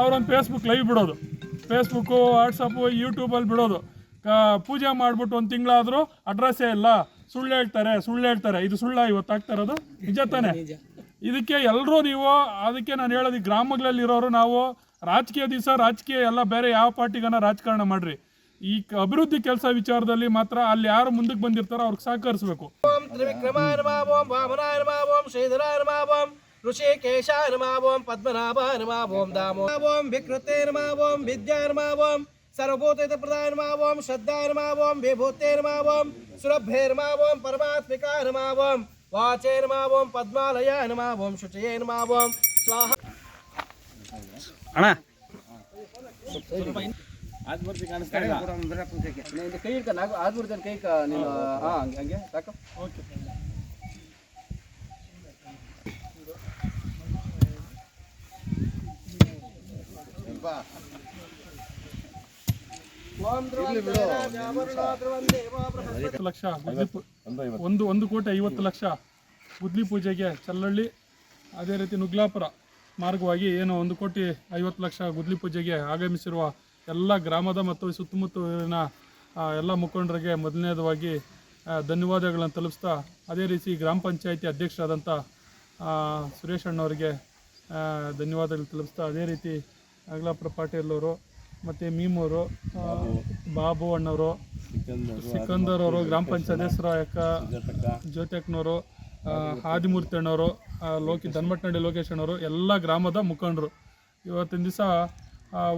ಅವರೊಂದು Facebook live ಬಿಡೋದು, Facebook, WhatsApp, ಯೂಟ್ಯೂಬಲ್ಲಿ ಬಿಡೋದು. ಪೂಜೆ ಮಾಡಿಬಿಟ್ಟು ಒಂದು ತಿಂಗಳಾದರೂ ಅಡ್ರೆಸ್ಸೇ ಇಲ್ಲ, ಸುಳ್ಳು ಹೇಳ್ತಾರೆ. ಇದು ಸುಳ್ಳ ಇವತ್ತು ಆಗ್ತಾ ಇರೋದು? ನಿಜ ತಾನೆ? ಇದಕ್ಕೆ ಎಲ್ಲರೂ ನೀವು, ಅದಕ್ಕೆ ನಾನು ಹೇಳೋದು, ಗ್ರಾಮಗಳಲ್ಲಿರೋರು ನಾವು ರಾಜಕೀಯ ರಾಜಕೀಯ ಎಲ್ಲ ಬೇರೆ ಯಾವ ಪಾರ್ಟಿಗನ ರಾಜಕಾರಣ ಮಾಡ್ರಿ. ಈ ಅಭಿವೃದ್ಧಿ ಕೆಲಸ ವಿಚಾರದಲ್ಲಿ ಮಾತ್ರ ಅಲ್ಲಿ ಯಾರು ಮುಂದಕ್ಕೆ ಬಂದಿರ್ತಾರೋ ಅವ್ರಿಗೆ ಸಹಕರಿಸಬೇಕು. ಋಷಿಕೇಶಾಯ ನಮಃ ಓಂ ಪದ್ಮನಾಭಾಯ ನಮಃ ಓಂ ದಾಮೋ ಓಂ ವಿಕೃತೆ ನಮಃ ಓಂ ವಿದ್ಯಾಯ ನಮಃ ಓಂ ಸರ್ವಭೂತ ಪ್ರದಾಯ ನಮಃ ಓಂ ಶ್ರದ್ಧಾಯ ನಮಃ ಓಂ ವಿಭೂತೆ ನಮಃ ಓಂ ಸುರಭ್ಯೇ ನಮಃ ಓಂ ಪರಮಾತ್ಮಿಕಾಯ ನಮಃ ಓಂ ವಾಚೇ ನಮಃ ಓಂ ಪದ್ಮಾಲಯಾಯ ನಮಃ ಓಂ ಶುಚಯೇ ನಮಃ ಓಂ ಸ್ವಾಹ. ಅಣ್ಣ ಆದ್ಮೂರ್ತಿ ಕಾಣಿಸ್ತಾ ಇಲ್ಲ, ಕೈ ಇಡ್ತಾನೆ ಆದ್ಮೂರ್ತಿ ಕೈ ನೀನು ಹಂಗೆ ಸಾಕು. ಓಕೆ, ಒಂದು ಕೋಟಿ 50 ಲಕ್ಷ ಗುದ್ಲಿ ಪೂಜೆಗೆ ಚಲ್ಲಳ್ಳಿ, ಅದೇ ರೀತಿ ನುಗ್ಲಾಪುರ ಮಾರ್ಗವಾಗಿ ಏನು 1,50,00,000 ಲಕ್ಷ ಗುದ್ಲಿ ಪೂಜೆಗೆ ಆಗಮಿಸಿರುವ ಎಲ್ಲ ಗ್ರಾಮದ ಮತ್ತು ಸುತ್ತಮುತ್ತಲಿನ ಎಲ್ಲ ಮುಖಂಡರಿಗೆ ಮೊದಲನೇದಾಗಿ ಧನ್ಯವಾದಗಳನ್ನು ತಲುಪಿಸ್ತಾ, ಅದೇ ರೀತಿ ಗ್ರಾಮ ಪಂಚಾಯಿತಿ ಅಧ್ಯಕ್ಷರಾದಂಥ ಸುರೇಶ್ ಅಣ್ಣವರಿಗೆ ಧನ್ಯವಾದಗಳು ತಲುಪಿಸ್ತಾ, ಅದೇ ರೀತಿ ಅಗ್ಲಾಪುರ ಪಾಟೀಲ್ ಅವರು ಮತ್ತು ಮೀಮೂರು ಬಾಬು ಅಣ್ಣವರು, ಸಿಕಂದರ್ ಅವರು, ಗ್ರಾಮ ಪಂಚಾಯತ್ ಸದಸ್ಯರು ಜ್ಯೋತಕ್ನವರು, ಆದಿಮೂರ್ತಿ ಅಣ್ಣವರು, ಧನ್ಮಟ್ನಳ್ಳಿ ಲೋಕೇಶ್ ಅಣ್ಣವರು, ಎಲ್ಲ ಗ್ರಾಮದ ಮುಖಂಡರು. ಇವತ್ತಿನ ದಿವಸ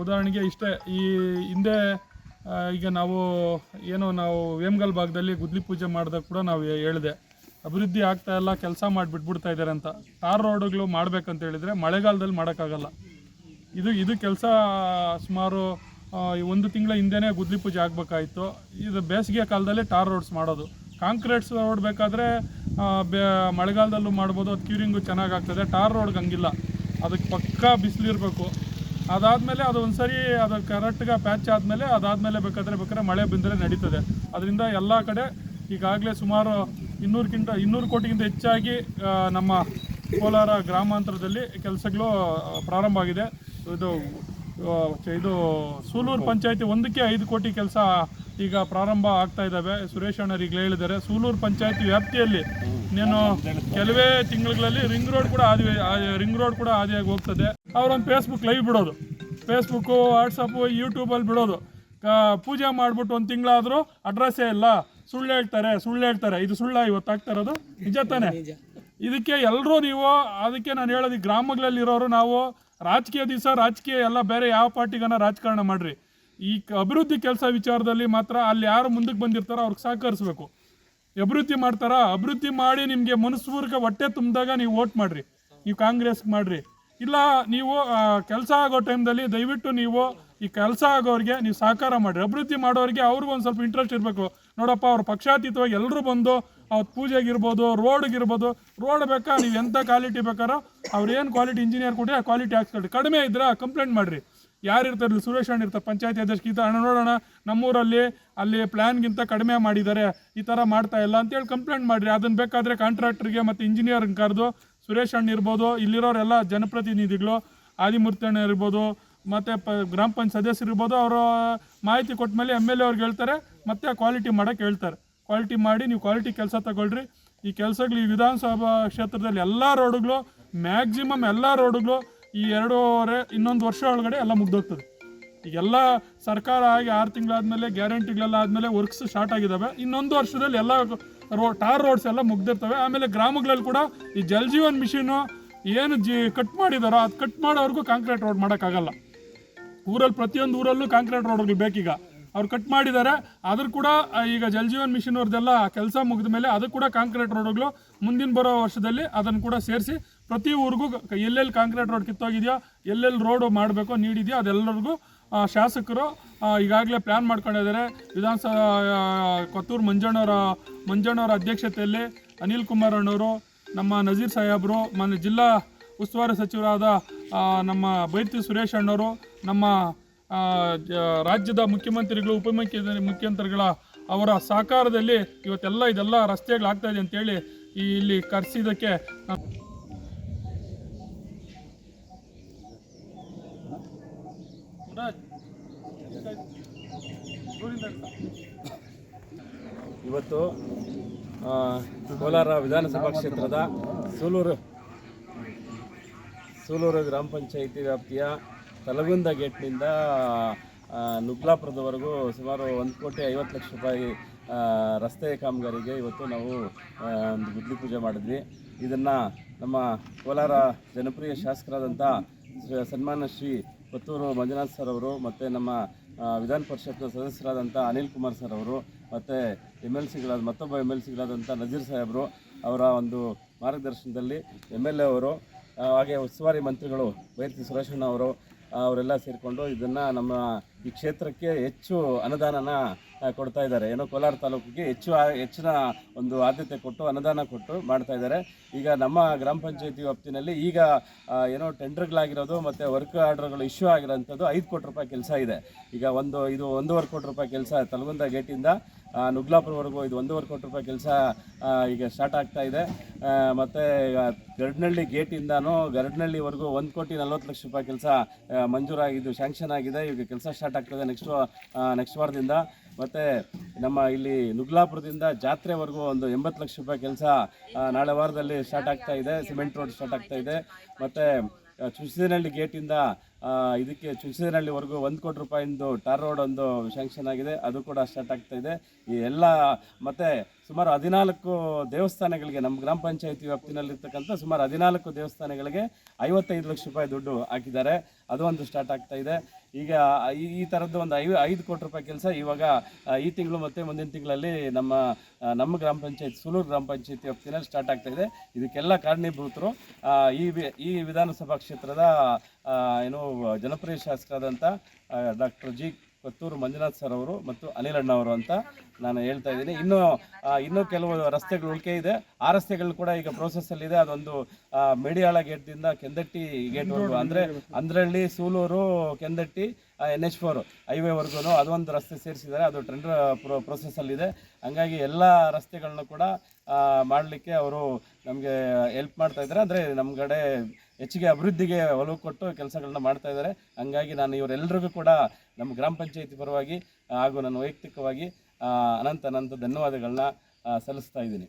ಉದಾಹರಣೆಗೆ ಇಷ್ಟೇ, ಈ ಹಿಂದೆ ಈಗ ನಾವು ವೇಮಗಲ್ ಭಾಗದಲ್ಲಿ ಗುದ್ಲಿ ಪೂಜೆ ಮಾಡಿದಾಗ ಕೂಡ ನಾವು ಹೇಳಿದೆ, ಅಭಿವೃದ್ಧಿ ಆಗ್ತಾಯಿಲ್ಲ, ಕೆಲಸ ಮಾಡಿಬಿಟ್ಬಿಡ್ತಾ ಇದ್ದಾರೆ ಅಂತ. ಟಾರ್ ರೋಡುಗಳು ಮಾಡಬೇಕಂತ ಹೇಳಿದರೆ ಮಳೆಗಾಲದಲ್ಲಿ ಮಾಡೋಕ್ಕಾಗಲ್ಲ. ಇದು ಕೆಲಸ ಸುಮಾರು 1 ತಿಂಗಳ ಹಿಂದೆನೇ ಗುದ್ಲಿ ಪೂಜೆ ಆಗಬೇಕಾಯಿತು. ಇದು ಬೇಸಿಗೆ ಕಾಲದಲ್ಲಿ ಟಾರ್ ರೋಡ್ಸ್ ಮಾಡೋದು. ಕಾಂಕ್ರೀಟ್ಸ್ ರೋಡ್ ಬೇಕಾದರೆ ಮಳೆಗಾಲದಲ್ಲೂ ಮಾಡ್ಬೋದು, ಅದು ಕ್ಯೂರಿಂಗು ಚೆನ್ನಾಗಾಗ್ತದೆ. ಟಾರ್ ರೋಡ್ಗೆ ಹಂಗಿಲ್ಲ, ಅದಕ್ಕೆ ಪಕ್ಕಾ ಬಿಸಿಲಿರಬೇಕು. ಅದಾದಮೇಲೆ ಅದು ಒಂದು ಸರಿ ಅದು ಕರೆಕ್ಟ್ಗೆ ಪ್ಯಾಚ್ ಆದಮೇಲೆ ಬೇಕಾದ್ರೆ ಮಳೆ ಬಂದರೆ ನಡೀತದೆ. ಅದರಿಂದ ಎಲ್ಲ ಕಡೆ ಈಗಾಗಲೇ ಸುಮಾರು 200 ಕೋಟಿಗಿಂತ ಹೆಚ್ಚಾಗಿ ನಮ್ಮ ಕೋಲಾರ ಗ್ರಾಮಾಂತರದಲ್ಲಿ ಕೆಲಸಗಳು ಪ್ರಾರಂಭ ಆಗಿದೆ. ಇದು ಸೂಲೂರು ಪಂಚಾಯತಿ 5 ಕೋಟಿ ಕೆಲಸ ಈಗ ಪ್ರಾರಂಭ ಆಗ್ತಾ ಇದ್ದಾವೆ. ಸುರೇಶ್ ಅಣ್ಣರು ಈಗಲೇ ಹೇಳಿದ್ದಾರೆ, ಸೂಲೂರು ಪಂಚಾಯತಿ ವ್ಯಾಪ್ತಿಯಲ್ಲಿ ಕೆಲವೇ ತಿಂಗಳಲ್ಲಿ ರಿಂಗ್ ರೋಡ್ ಕೂಡ ಆದಿಯಾಗಿ ಹೋಗ್ತದೆ. ಅವರೊಂದು ಫೇಸ್ಬುಕ್ ಲೈವ್ ಬಿಡೋದು, ಫೇಸ್ಬುಕ್ಕು, ವಾಟ್ಸಪ್ಪು, ಯೂಟ್ಯೂಬಲ್ಲಿ ಬಿಡೋದು. ಪೂಜೆ ಮಾಡಿಬಿಟ್ಟು ಒಂದು ತಿಂಗಳಾದರೂ ಅಡ್ರೆಸ್ಸೇ ಇಲ್ಲ, ಸುಳ್ಳು ಹೇಳ್ತಾರೆ. ಇದು ಸುಳ್ಳ ಇವತ್ತು ಆಗ್ತಾ ಇರೋದು? ನಿಜ ತಾನೆ? ಇದಕ್ಕೆ ಎಲ್ಲರೂ ನೀವು, ಅದಕ್ಕೆ ನಾನು ಹೇಳೋದು, ಗ್ರಾಮಗಳಲ್ಲಿರೋರು ನಾವು ರಾಜಕೀಯ ರಾಜಕೀಯ ಎಲ್ಲ ಬೇರೆ ಯಾವ ಪಾರ್ಟಿಗನ ರಾಜಕಾರಣ ಮಾಡ್ರಿ. ಈ ಅಭಿವೃದ್ಧಿ ಕೆಲಸ ವಿಚಾರದಲ್ಲಿ ಮಾತ್ರ ಅಲ್ಲಿ ಯಾರು ಮುಂದಕ್ಕೆ ಬಂದಿರ್ತಾರೋ ಅವ್ರಿಗೆ ಸಹಕರಿಸಬೇಕು. ಅಭಿವೃದ್ಧಿ ಮಾಡಿ ನಿಮಗೆ ಮನಸ್ಪೂರ್ವಕ ಹೊಟ್ಟೆ ತುಂಬಿದಾಗ ನೀವು ವೋಟ್ ಮಾಡಿರಿ, ನೀವು ಕಾಂಗ್ರೆಸ್ಗೆ ಮಾಡಿರಿ. ಇಲ್ಲ, ನೀವು ಕೆಲಸ ಆಗೋ ಟೈಮ್ದಲ್ಲಿ ದಯವಿಟ್ಟು ನೀವು ಈ ಕೆಲಸ ಆಗೋರಿಗೆ ನೀವು ಸಹಕಾರ ಮಾಡಿರಿ. ಅಭಿವೃದ್ಧಿ ಮಾಡೋರಿಗೆ ಅವ್ರಿಗೂ ಒಂದು ಸ್ವಲ್ಪ ಇಂಟ್ರೆಸ್ಟ್ ಇರಬೇಕು. ನೋಡಪ್ಪ, ಅವ್ರು ಪಕ್ಷಾತೀತವಾಗಿ ಎಲ್ಲರೂ ಬಂದು ಅವತ್ತು ಪೂಜೆಗಿರ್ಬೋದು, ರೋಡ್ಗಿರ್ಬೋದು, ರೋಡ್ ಬೇಕಾ, ನೀವು ಎಂಥ ಕ್ವಾಲಿಟಿ ಬೇಕಾರೋ ಅವ್ರೇನು ಕ್ವಾಲಿಟಿ ಇಂಜಿನಿಯರ್ ಕೊಡಿ, ಆ ಕ್ವಾಲಿಟಿ ಹಾಕ್ಸ್ಕೊಳ್ರಿ. ಕಡಿಮೆ ಇದ್ರೆ ಕಂಪ್ಲೇಂಟ್ ಮಾಡಿರಿ. ಯಾರು ಇರ್ತಾರಲ್ಲ, ಸುರೇಶ್ ಅಣ್ಣ ಇರ್ತಾರೆ, ಪಂಚಾಯತಿ ಅಧ್ಯಕ್ಷ, ಅಣ್ಣ ನೋಡೋಣ ನಮ್ಮೂರಲ್ಲಿ ಅಲ್ಲಿ ಪ್ಲ್ಯಾನ್ಗಿಂತ ಕಡಿಮೆ ಮಾಡಿದ್ದಾರೆ, ಈ ಥರ ಮಾಡ್ತಾ ಇಲ್ಲ ಅಂತೇಳಿ ಕಂಪ್ಲೇಂಟ್ ಮಾಡಿರಿ. ಅದನ್ನು ಬೇಕಾದರೆ ಕಾಂಟ್ರಾಕ್ಟ್ರಿಗೆ ಮತ್ತು ಇಂಜಿನಿಯರ್ಗೆ ಕರೆದು, ಸುರೇಶ್ ಅಣ್ಣ ಇರ್ಬೋದು, ಇಲ್ಲಿರೋರೆಲ್ಲ ಜನಪ್ರತಿನಿಧಿಗಳು, ಆದಿಮೂರ್ತಿ ಅಣ್ಣ ಇರ್ಬೋದು, ಮತ್ತು ಗ್ರಾಮ ಪಂಚಾಯತ್ ಸದಸ್ಯರು ಇರ್ಬೋದು, ಅವರು ಮಾಹಿತಿ ಕೊಟ್ಟ ಮೇಲೆ MLA ಅವ್ರಿಗೆ ಹೇಳ್ತಾರೆ, ಮತ್ತು ಕ್ವಾಲಿಟಿ ಮಾಡೋಕ್ಕೆ ಹೇಳ್ತಾರೆ. ಕ್ವಾಲಿಟಿ ಮಾಡಿ ನೀವು ಕ್ವಾಲಿಟಿ ಕೆಲಸ ತಗೊಳ್ರಿ. ಈ ಕೆಲಸಗಳು ಈ ವಿಧಾನಸಭಾ ಕ್ಷೇತ್ರದಲ್ಲಿ ಎಲ್ಲ ರೋಡುಗಳು, ಮ್ಯಾಕ್ಸಿಮಮ್ ಎಲ್ಲ ರೋಡುಗಳು ಈ 1 ವರ್ಷ ಒಳಗಡೆ ಎಲ್ಲ ಮುಗ್ದೋಗ್ತದೆ. ಈಗೆಲ್ಲ ಸರ್ಕಾರ ಆಗಿ 6 ತಿಂಗಳಾದಮೇಲೆ ಗ್ಯಾರಂಟಿಗಳೆಲ್ಲ ಆದಮೇಲೆ ವರ್ಕ್ಸ್ ಸ್ಟಾರ್ಟ್ ಆಗಿದ್ದಾವೆ. 1 ವರ್ಷದಲ್ಲಿ ಎಲ್ಲ ಟಾರ್ ರೋಡ್ಸ್ ಎಲ್ಲ ಮುಗ್ದಿರ್ತವೆ. ಆಮೇಲೆ ಗ್ರಾಮಗಳಲ್ಲಿ ಕೂಡ ಈ ಜಲ್ ಜೀವನ್ ಮಿಷನ್ನು ಏನು ಕಟ್ ಮಾಡಿದಾರೋ ಅದು ಕಟ್ ಮಾಡೋವರೆಗೂ ಕಾಂಕ್ರೀಟ್ ರೋಡ್ ಮಾಡೋಕ್ಕಾಗಲ್ಲ. ಪ್ರತಿಯೊಂದು ಊರಲ್ಲೂ ಕಾಂಕ್ರೀಟ್ ರೋಡ್ಗಳು ಬೇಕೀಗ. ಅವ್ರು ಕಟ್ ಮಾಡಿದ್ದಾರೆ. ಅದ್ರ ಕೂಡ ಈಗ ಜಲ್ ಜೀವನ್ ಮಿಷನ್ ಅವ್ರದ್ದೆಲ್ಲ ಕೆಲಸ ಮುಗಿದ ಮೇಲೆ ಅದು ಕೂಡ ಕಾಂಕ್ರೀಟ್ ರೋಡ್ಗಳು ಮುಂದಿನ ಬರೋ ವರ್ಷದಲ್ಲಿ ಅದನ್ನು ಕೂಡ ಸೇರಿಸಿ ಪ್ರತಿ ಊರಿಗೂ ಎಲ್ಲೆಲ್ಲಿ ಕಾಂಕ್ರೀಟ್ ರೋಡ್ ಕಿತ್ತೋಗಿದೆಯೋ, ಎಲ್ಲೆಲ್ಲಿ ರೋಡ್ ಮಾಡಬೇಕೋ ನೀಡಿದೆಯೋ ಅದೆಲ್ಲರಿಗೂ ಶಾಸಕರು ಈಗಾಗಲೇ ಪ್ಲ್ಯಾನ್ ಮಾಡ್ಕೊಂಡಿದ್ದಾರೆ. ವಿಧಾನಸಭಾ ಕೊತ್ತೂರು ಮಂಜಣ್ಣವರ ಅಧ್ಯಕ್ಷತೆಯಲ್ಲಿ ಅನಿಲ್ ಕುಮಾರ್ ಅಣ್ಣವರು, ನಮ್ಮ ನಜೀರ್ ಸಾಹೇಬರು, ಜಿಲ್ಲಾ ಉಸ್ತುವಾರಿ ಸಚಿವರಾದ ನಮ್ಮ ಬೈರತಿ ಸುರೇಶ್ ಅಣ್ಣವರು, ನಮ್ಮ ರಾಜ್ಯದ ಮುಖ್ಯಮಂತ್ರಿಗಳು, ಮುಖ್ಯಮಂತ್ರಿಗಳ ಅವರ ಸಹಕಾರದಲ್ಲಿ ಇದೆಲ್ಲ ರಸ್ತೆಗಳಾಗ್ತಾ ಇದೆ ಅಂತೇಳಿ ಇಲ್ಲಿ ಕರೆಸಿದ್ದಕ್ಕೆ ಇವತ್ತು ಕೋಲಾರ ವಿಧಾನಸಭಾ ಕ್ಷೇತ್ರದ ಸೂಲೂರು ಗ್ರಾಮ ಪಂಚಾಯಿತಿ ವ್ಯಾಪ್ತಿಯ ತಲಗುಂದ ಗೇಟ್ನಿಂದ ನುಗ್ಲಾಪುರದವರೆಗೂ ಸುಮಾರು 1,50,00,000 ರಸ್ತೆ ಕಾಮಗಾರಿಗೆ ಇವತ್ತು ನಾವು ಒಂದು ಗುದ್ಲಿ ಪೂಜೆ ಮಾಡಿದ್ವಿ. ಇದನ್ನು ನಮ್ಮ ಕೋಲಾರ ಜನಪ್ರಿಯ ಶಾಸಕರಾದಂಥ ಸನ್ಮಾನ್ಯ ಶ್ರೀ ಕೊತ್ತೂರು ಮಂಜುನಾಥ್ ಸರ್ ಅವರು ಮತ್ತು ನಮ್ಮ ವಿಧಾನ ಪರಿಷತ್ನ ಸದಸ್ಯರಾದಂಥ ಅನಿಲ್ ಕುಮಾರ್ ಸರ್ ಅವರು ಮತ್ತು ಮತ್ತೊಬ್ಬ MLCಗಳಾದಂಥ ನಜೀರ್ ಸಾಹೇಬರು ಅವರ ಒಂದು ಮಾರ್ಗದರ್ಶನದಲ್ಲಿ MLA ಅವರು ಹಾಗೆ ಉಸ್ತುವಾರಿ ಮಂತ್ರಿಗಳು ಬೈರತಿ ಸುರೇಶಣ್ಣ ಅವರೆಲ್ಲ ಸೇರಿಕೊಂಡು ಇದನ್ನು ನಮ್ಮ ಈ ಕ್ಷೇತ್ರಕ್ಕೆ ಹೆಚ್ಚು ಅನುದಾನನ ಕೊಡ್ತಾ ಇದ್ದಾರೆ. ಏನೋ ಕೋಲಾರ ತಾಲೂಕಿಗೆ ಹೆಚ್ಚಿನ ಒಂದು ಆದ್ಯತೆ ಕೊಟ್ಟು ಅನುದಾನ ಕೊಟ್ಟು ಮಾಡ್ತಾ ಇದ್ದಾರೆ. ಈಗ ನಮ್ಮ ಗ್ರಾಮ ಪಂಚಾಯತಿ ವ್ಯಾಪ್ತಿನಲ್ಲಿ ಈಗ ಏನೋ ಟೆಂಡರ್ಗಳಾಗಿರೋದು ಮತ್ತು ವರ್ಕ್ ಆರ್ಡರ್ಗಳು ಇಶ್ಯೂ ಆಗಿರೋಂಥದ್ದು 5 ಕೋಟಿ ರೂಪಾಯಿ ಕೆಲಸ ಇದೆ. ಈಗ ಇದು 1.5 ಕೋಟಿ ರೂಪಾಯಿ ಕೆಲಸ ತಲಗುಂದ ಗೇಟಿಂದ ನುಗ್ಲಾಪುರವರೆಗೂ ಇದು 1.5 ಕೋಟಿ ರೂಪಾಯಿ ಕೆಲಸ ಈಗ ಸ್ಟಾರ್ಟ್ ಆಗ್ತಾ ಇದೆ. ಮತ್ತು ಗರಡ್ನಹಳ್ಳಿ ಗೇಟಿಂದನೂ ಗರಡ್ನಹಳ್ಳಿವರೆಗೂ 1,40,00,000 ರೂಪಾಯಿ ಕೆಲಸ ಮಂಜೂರಾಗಿದ್ದು ಶಾಂಕ್ಷನ್ ಆಗಿದೆ. ಈಗ ಕೆಲಸ ಸ್ಟಾರ್ಟ್ ಆಗ್ತದೆ ನೆಕ್ಸ್ಟ್ ವಾರದಿಂದ. ಮತ್ತು ನಮ್ಮ ಇಲ್ಲಿ ನುಗ್ಲಾಪುರದಿಂದ ಜಾತ್ರೆವರೆಗೂ ಒಂದು 80 ಲಕ್ಷ ರೂಪಾಯಿ ಕೆಲಸ ನಾಳೆ ವಾರದಲ್ಲಿ ಸ್ಟಾರ್ಟ್ ಆಗ್ತಾ ಇದೆ. ಸಿಮೆಂಟ್ ರೋಡ್ ಸ್ಟಾರ್ಟ್ ಆಗ್ತಾ ಇದೆ. ಮತ್ತು ಚುಂಚನಹಳ್ಳಿ ಗೇಟಿಂದ ಚುಂಚನಹಳ್ಳಿವರೆಗೂ 1 ಕೋಟಿ ರೂಪಾಯಿಂದು ಟಾರ್ ರೋಡ್ ಒಂದು ಶಾಂಕ್ಷನ್ ಆಗಿದೆ, ಅದು ಕೂಡ ಸ್ಟಾರ್ಟ್ ಆಗ್ತಾ ಇದೆ. ಈ ಎಲ್ಲ ಮತ್ತು ಸುಮಾರು 14 ದೇವಸ್ಥಾನಗಳಿಗೆ ನಮ್ಮ ಗ್ರಾಮ ಪಂಚಾಯತಿ ವ್ಯಾಪ್ತಿನಲ್ಲಿರ್ತಕ್ಕಂಥ ಸುಮಾರು 14 ದೇವಸ್ಥಾನಗಳಿಗೆ 55 ಲಕ್ಷ ರೂಪಾಯಿ ದುಡ್ಡು ಹಾಕಿದ್ದಾರೆ, ಅದು ಒಂದು ಸ್ಟಾರ್ಟ್ ಆಗ್ತಾ ಇದೆ. ಈಗ ಈ ಥರದ್ದು ಒಂದು 5 ಕೋಟಿ ರೂಪಾಯಿ ಕೆಲಸ ಇವಾಗ ಈ ತಿಂಗಳು ಮತ್ತು ಮುಂದಿನ ತಿಂಗಳಲ್ಲಿ ನಮ್ಮ ಗ್ರಾಮ ಪಂಚಾಯತ್ ಸೂಲೂರು ಗ್ರಾಮ ಪಂಚಾಯತಿ ವ್ಯಾಪ್ತಿನಲ್ಲಿ ಸ್ಟಾರ್ಟ್ ಆಗ್ತಾ ಇದೆ. ಇದಕ್ಕೆಲ್ಲ ಕಾರಣೀಭೂತರು ಈ ವಿಧಾನಸಭಾ ಕ್ಷೇತ್ರದ ಜನಪ್ರಿಯ ಶಾಸಕರಾದಂಥ doctor G Kothur Manjunath sir ಅವರು ಮತ್ತು ಅನಿಲಣ್ಣ ಅವರು ಅಂತ ನಾನು ಹೇಳ್ತಾ ಇದ್ದೀನಿ. ಇನ್ನೂ ಕೆಲವು ರಸ್ತೆಗಳು ಉಳಿಕೆ ಇದೆ. ಆ ರಸ್ತೆಗಳು ಕೂಡ ಈಗ ಪ್ರೋಸೆಸ್ಸಲ್ಲಿದೆ. ಅದೊಂದು ಮೇಡಿಯಾಳ ಗೇಟ್ದಿಂದ ಕೆಂದಟ್ಟಿ ಗೇಟ್ವರೆಗೂ ಅಂದರೆ ಅಂದ್ರಹಳ್ಳಿ ಸೂಲೂರು ಕೆಂದಟ್ಟಿ NH4 ಹೈವೇವರೆಗೂ ಅದೊಂದು ರಸ್ತೆ ಸೇರಿಸಿದ್ದಾರೆ. ಅದು ಟೆಂಡರ್ ಪ್ರೋಸೆಸ್ಸಲ್ಲಿದೆ. ಹಂಗಾಗಿ ಎಲ್ಲ ರಸ್ತೆಗಳನ್ನ ಕೂಡ ಮಾಡಲಿಕ್ಕೆ ಅವರು ನಮಗೆ ಹೆಲ್ಪ್ ಮಾಡ್ತಾ ಇದ್ದಾರೆ. ಅಂದರೆ ನಮ್ಮ ಕಡೆ ಹೆಚ್ಚಿಗೆ ಅಭಿವೃದ್ಧಿಗೆ ಒಲವು ಕೊಟ್ಟು ಕೆಲಸಗಳನ್ನ ಮಾಡ್ತಾ ಇದ್ದಾರೆ. ಹಂಗಾಗಿ ನಾನು ಇವರೆಲ್ಲರಿಗೂ ಕೂಡ ನಮ್ಮ ಗ್ರಾಮ ಪಂಚಾಯತಿ ಪರವಾಗಿ ಹಾಗೂ ನನ್ನ ವೈಯಕ್ತಿಕವಾಗಿ ಅನಂತ ಧನ್ಯವಾದಗಳನ್ನ ಸಲ್ಲಿಸ್ತಾ ಇದ್ದೀನಿ.